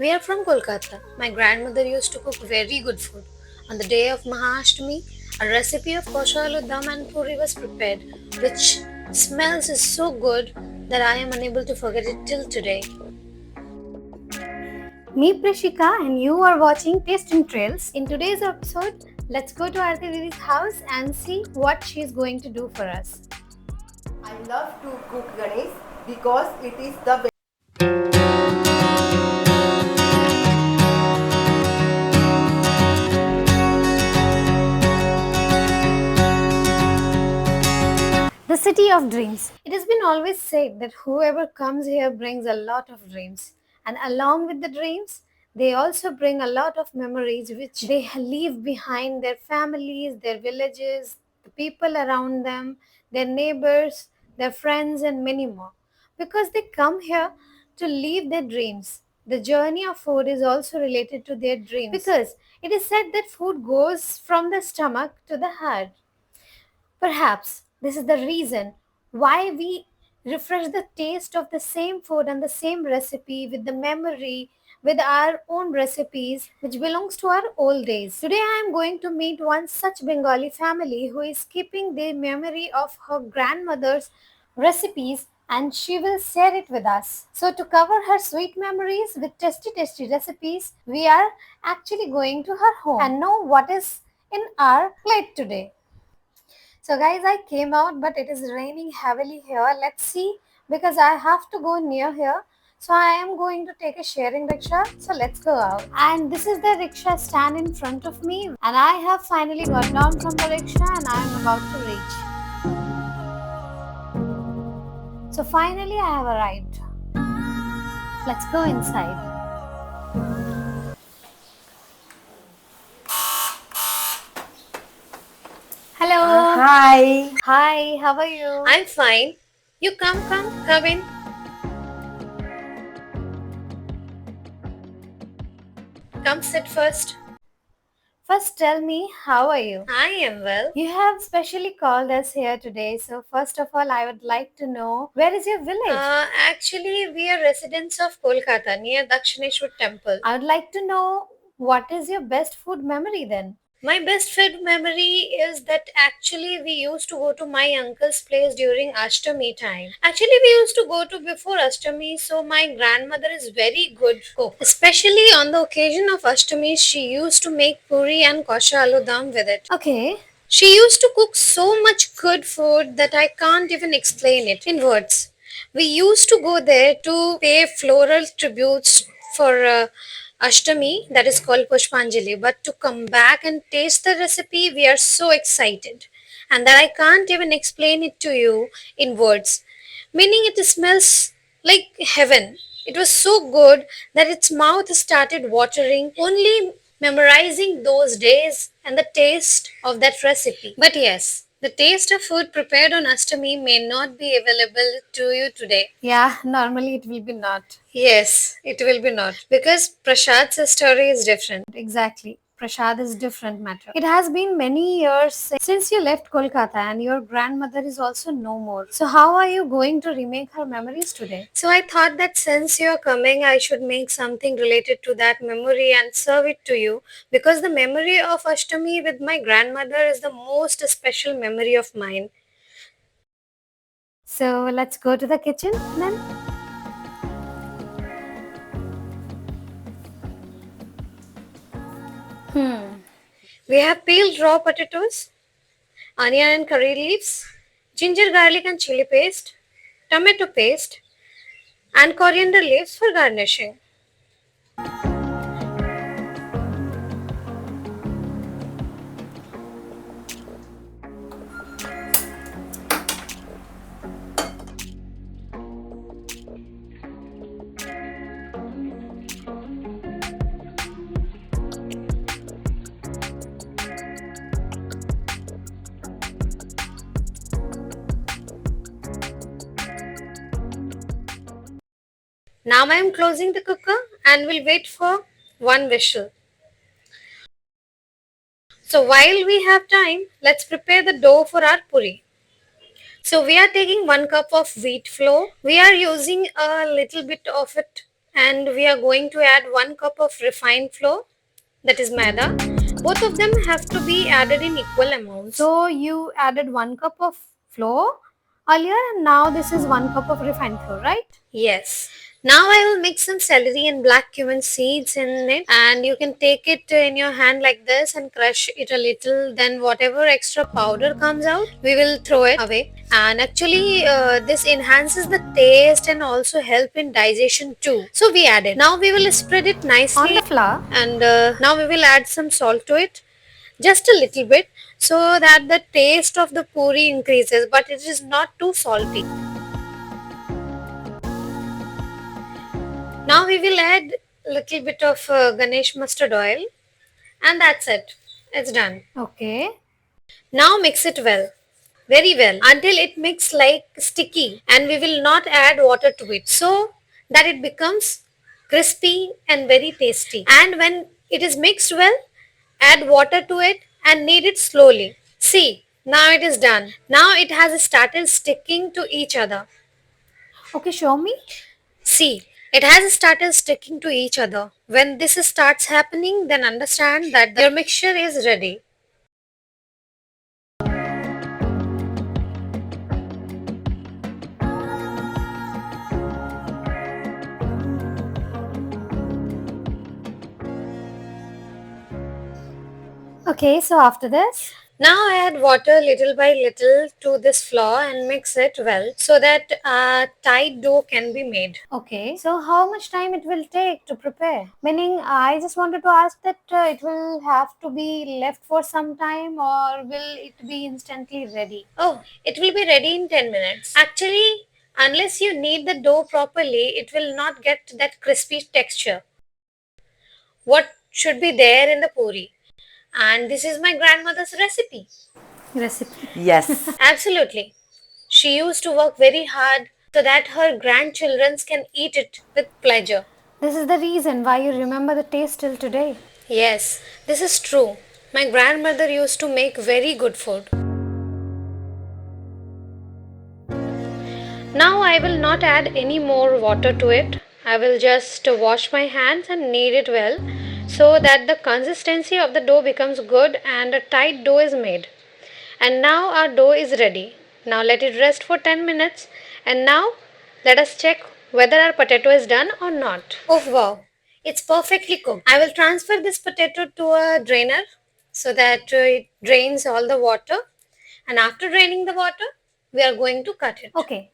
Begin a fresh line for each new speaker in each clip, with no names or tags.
We are from Kolkata. My grandmother used to cook very good food. On the day of Mahashtami, a recipe of kosha aloo dum and puri was prepared, which smells is so good that I am unable to forget it till today.
Me Prishika and you are watching Tasting Trails. In today's episode, let's go to Aarti Didi's house and see what she is going to do for us.
I love to cook Ganesh because it is the
The City of Dreams. It has been always said that whoever comes here brings a lot of dreams, and along with the dreams, they also bring a lot of memories which they leave behind their families, their villages, the people around them, their neighbors, their friends, and many more. Because they come here to live their dreams. The journey of food is also related to their dreams because it is said that food goes from the stomach to the heart. Perhaps this is the reason why we refresh the taste of the same food and the same recipe with the memory with our own recipes which belongs to our old days. Today I am going to meet one such Bengali family who is keeping the memory of her grandmother's recipes and she will share it with us. So to cover her sweet memories with tasty recipes, we are actually going to her home and know what is in our plate today. So guys, I came out, but it is raining heavily here. Let's see, because I have to go near here. So I am going to take a sharing rickshaw. So let's go out. And this is the rickshaw stand in front of me. And I have finally got down from the rickshaw and I am about to reach. So finally I have arrived. Let's go inside. Hello.
Hi.
Hi, how are you?
I'm fine. You come in. Come sit first.
First tell me, how are you?
I am well.
You have specially called us here today, so first of all, I would like to know where is your village?
Actually, we are residents of Kolkata near Dakshineshwar temple.
I would like to know what is your best food memory then?
My best food memory is that actually we used to go to my uncle's place during Ashtami time. Actually, we used to go to before Ashtami, so my grandmother is very good cook. Especially on the occasion of Ashtami, she used to make puri and kosha aloo dum with it.
Okay,
She used to cook so much good food that I can't even explain it in words. We used to go there to pay floral tributes for Ashtami, that is called Pushpanjali. But to come back and taste the recipe, we are so excited. And that I can't even explain it to you in words. Meaning it smells like heaven. It was so good that its mouth started watering only memorizing those days and the taste of that recipe. But yes, the taste of food prepared on Ashtami may not be available to you today.
yeah, normally it will be not.
Yes, it will be not because Prasad's story is different.
Exactly. Prashad is different matter. It has been many years since you left Kolkata and your grandmother is also no more. So how are you going to remake her memories today?
So I thought that since you're coming, I should make something related to that memory and serve it to you because the memory of Ashtami with my grandmother is the most special memory of mine.
So let's go to the kitchen then.
We have peeled raw potatoes, onion and curry leaves, ginger, garlic and chili paste, tomato paste, and coriander leaves for garnishing. Now I am closing the cooker and will wait for one whistle. So while we have time, let's prepare the dough for our puri. So we are taking 1 cup of wheat flour. We are using a little bit of it and we are going to add 1 cup of refined flour, that is maida. Both of them have to be added in equal amounts.
So you added 1 cup of flour earlier and now this is 1 cup of refined flour, right?
Yes. Now I will mix some celery and black cumin seeds in it, and you can take it in your hand like this and crush it a little. Then whatever extra powder comes out, we will throw it away. And actually, this enhances the taste and also help in digestion too. So we add it. Now we will spread it nicely
On the flour.
and now we will add some salt to it, just a little bit, so that the taste of the puri increases, but it is not too salty. Now we will add a little bit of Ganesh mustard oil, and that's it. It's done.
Okay.
Now mix it well, very well, until it mixes like sticky, and we will not add water to it, so that it becomes crispy and very tasty. And when it is mixed well, add water to it and knead it slowly. See, now it is done. Now it has started sticking to each other.
Okay, show me.
See, it has started sticking to each other. When this starts happening, then understand that your mixture is ready.
Okay, so after this,
Now add water little by little to this flour and mix it well so that a tight dough can be made.
okay, so how much time it will take to prepare? Meaning, I just wanted to ask that it will have to be left for some time or will it be instantly ready?
Oh, it will be ready in 10 minutes. Actually, unless you knead the dough properly, it will not get that crispy texture. What should be there in the puri? And this is my grandmother's recipe.
Recipe.
Yes.
Absolutely. She used to work very hard so that her grandchildren can eat it with pleasure.
This is the reason why you remember the taste till today.
Yes, this is true. My grandmother used to make very good food. Now I will not add any more water to it. I will just wash my hands and knead it well so that the consistency of the dough becomes good and a tight dough is made. And now our dough is ready. Now let it rest for 10 minutes, and now let us check whether our potato is done or not. Oh wow, it's perfectly cooked. I will transfer this potato to a drainer so that it drains all the water, and after draining the water, we are going to cut it.
Okay.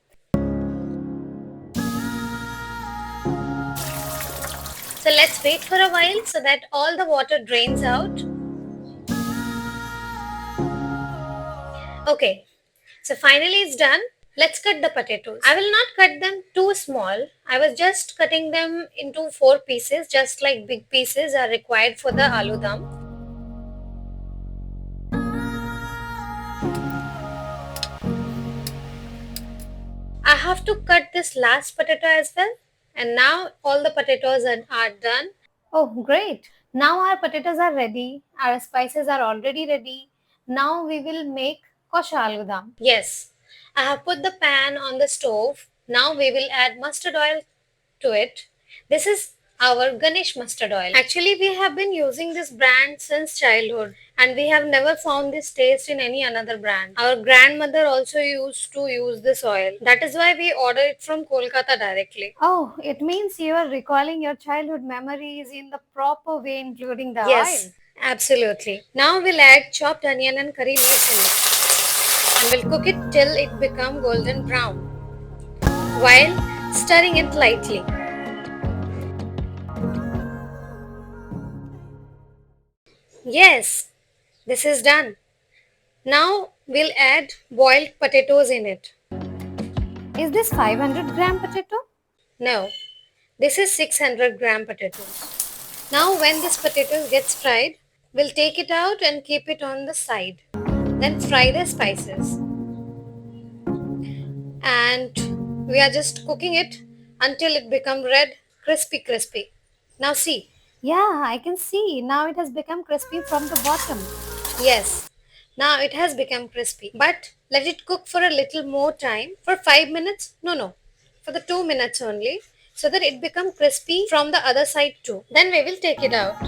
So let's wait for a while so that all the water drains out. Okay, so finally it's done. Let's cut the potatoes. I will not cut them too small. I was just cutting them into 4 pieces, just like big pieces are required for the aloo dum. I have to cut this last potato as well. And now all the potatoes are done.
Oh, great. Now our potatoes are ready. Our spices are already ready. Now we will make kosha aloo dum.
Yes, I have put the pan on the stove. Now we will add mustard oil to it. This is our Ganesh mustard oil. Actually, we have been using this brand since childhood and we have never found this taste in any another brand. Our grandmother also used to use this oil. That is why we order it from Kolkata directly.
Oh, it means you are recalling your childhood memories in the proper way, including the
Yes,
oil.
absolutely. Now we'll add chopped onion and curry leaves in it and we'll cook it till it become golden brown while stirring it lightly. Yes, this is done. Now we'll add boiled potatoes in it.
Is this 500-gram potato?
No, this is 600-gram potatoes. Now when this potato gets fried, we'll take it out and keep it on the side. Then fry the spices. And we are just cooking it until it become red, crispy. Now see.
Yeah, I can see. Now it has become crispy from the bottom.
Yes, now it has become crispy. But let it cook for a little more time. For 5 minutes? No, for the 2 minutes only. so that it become crispy from the other side too. Then we will take it out.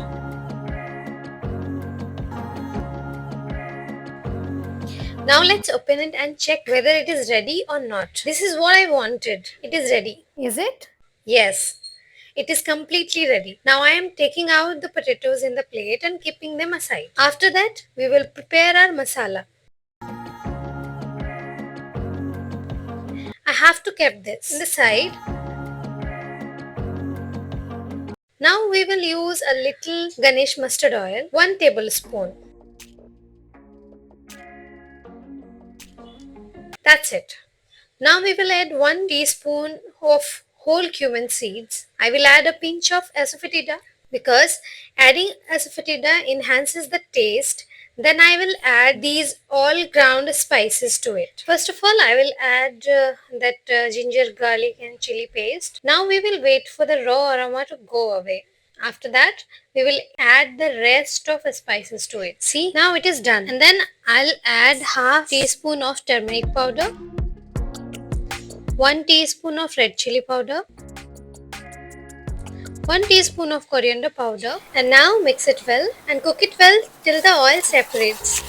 Now let's open it and check whether it is ready or not. This is what I wanted. It is ready.
Is it?
Yes, it is completely ready. Now I am taking out the potatoes in the plate and keeping them aside. After that, we will prepare our masala. I have to keep this in the side. Now we will use a little Ganesh mustard oil, 1 tablespoon. That's it. Now we will add 1 teaspoon of whole cumin seeds. I will add a pinch of asafoetida because adding asafoetida enhances the taste. Then I will add these all ground spices to it. First of all, I will add that ginger, garlic and chili paste. Now we will wait for the raw aroma to go away. After that, we will add the rest of the spices to it. See, now it is done. And then I'll add half teaspoon of turmeric powder, 1 teaspoon of red chili powder, 1 teaspoon of coriander powder, and now mix it well and cook it well till the oil separates.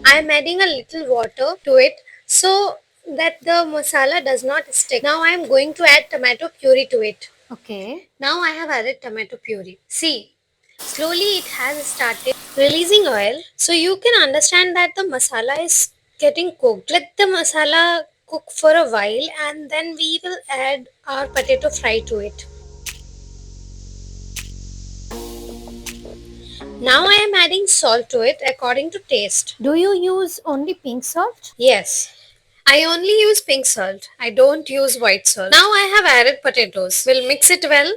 I am adding a little water to it so that the masala does not stick. Now I am going to add tomato puree to it.
Okay.
Now I have added tomato puree. See, slowly it has started releasing oil, so you can understand that the masala is getting cooked. Let the masala cook for a while and then we will add our potato fry to it. Now I am adding salt to it according to taste.
Do you use only pink salt?
Yes. I only use pink salt. I don't use white salt. Now I have added potatoes. We'll mix it well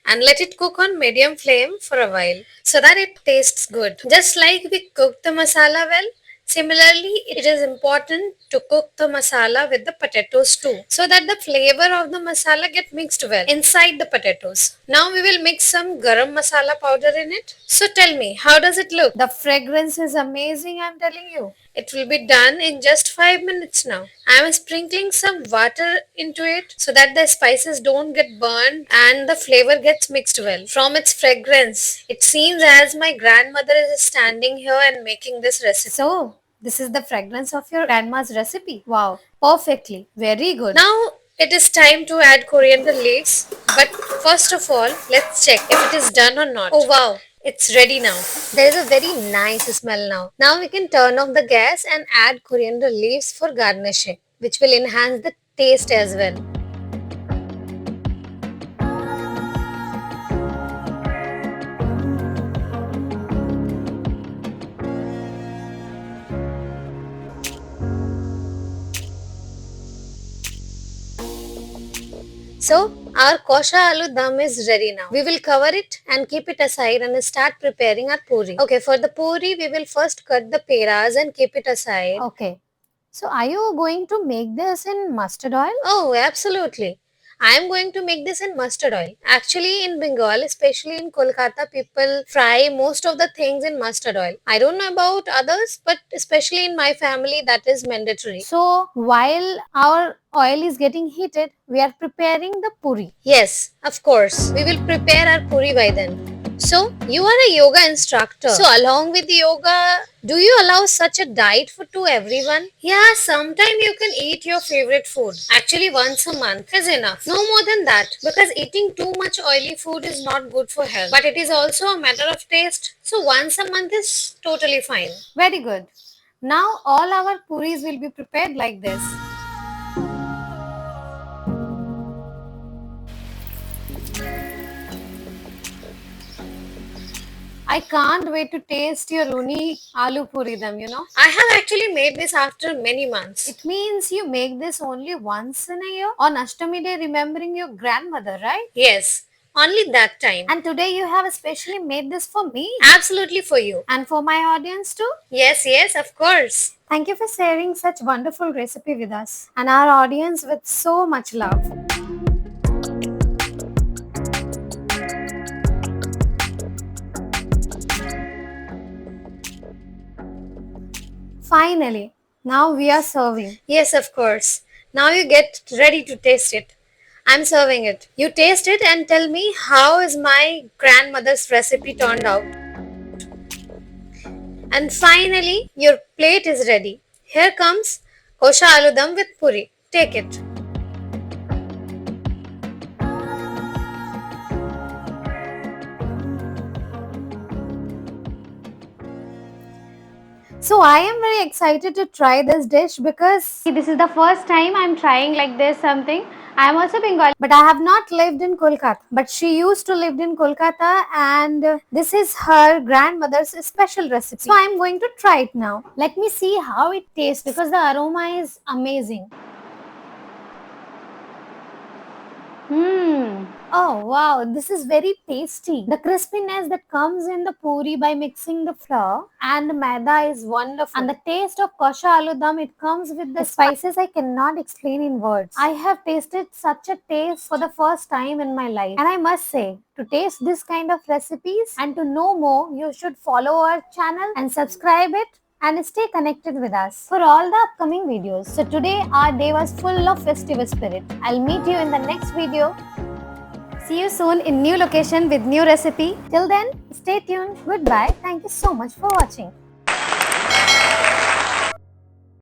and let it cook on medium flame for a while so that it tastes good. Just like we cook the masala well, similarly it is important to cook the masala with the potatoes too so that the flavor of the masala get mixed well inside the potatoes. Now we will mix some garam masala powder in it. So tell me, how does it look?
The fragrance is amazing, I'm telling you.
It will be done in just 5 minutes now. I am sprinkling some water into it so that the spices don't get burned and the flavor gets mixed well. From its fragrance, it seems as my grandmother is standing here and making this recipe.
So, this is the fragrance of your grandma's recipe. Wow, perfectly. Very good.
Now it is time to add coriander leaves. But first of all, let's check if it is done or not. Oh wow, it's ready now. There is a very nice smell now. Now we can turn off the gas and add coriander leaves for garnishing, which will enhance the taste as well. So our kosha aloo dum is ready now. We will cover it and keep it aside and start preparing our puri. Okay, for the puri, we will first cut the peras and keep it aside.
Okay. So, are you going to make this in mustard oil?
Oh, absolutely. I am going to make this in mustard oil. Actually, in Bengal, especially in Kolkata, people fry most of the things in mustard oil. I don't know about others, but especially in my family, that is mandatory.
So, while our oil is getting heated, we are preparing the puri.
Yes, of course. We will prepare our puri by then. So, you are a yoga instructor. So, along with yoga, do you allow such a diet for to everyone? Yeah, sometime you can eat your favorite food. Actually, once a month is enough. No more than that. Because eating too much oily food is not good for health. But it is also a matter of taste. So, once a month is totally fine.
Very good. Now, all our puris will be prepared like this. I can't wait to taste your uni aloo puri dum,
I have actually made this after many months.
It means you make this only once in a year on Ashtami day, remembering your grandmother, right?
Yes, only that time.
And today you have especially made this for me
Absolutely for you.
and for my audience too.
Yes, of course.
Thank you for sharing such wonderful recipe with us and our audience with so much love. Finally, Now we are serving.
Yes, of course. Now you get ready to taste it. I'm serving it. You taste it and tell me how is my grandmother's recipe turned out. And finally, your plate is ready. Here comes kosha aludam with puri. Take it.
So I am very excited to try this dish because
This is the first time I'm trying like this something. I'm also Bengali.
but I have not lived in Kolkata. But she used to live in Kolkata and this is her grandmother's special recipe. So I am going to try it now. Let me see how it tastes because the aroma is amazing. Oh wow, this is very tasty. The crispiness that comes in the puri by mixing the flour and the maida is wonderful. And the taste of kosha aloo it comes with the spices I cannot explain in words. I have tasted such a taste for the first time in my life. And I must say, to taste this kind of recipes and to know more, you should follow our channel and subscribe it and stay connected with us for all the upcoming videos. So today our day was full of festive spirit. I'll meet you in the next video. See you soon in new location with new recipe. Till then, stay tuned. Goodbye. Thank you so much for watching.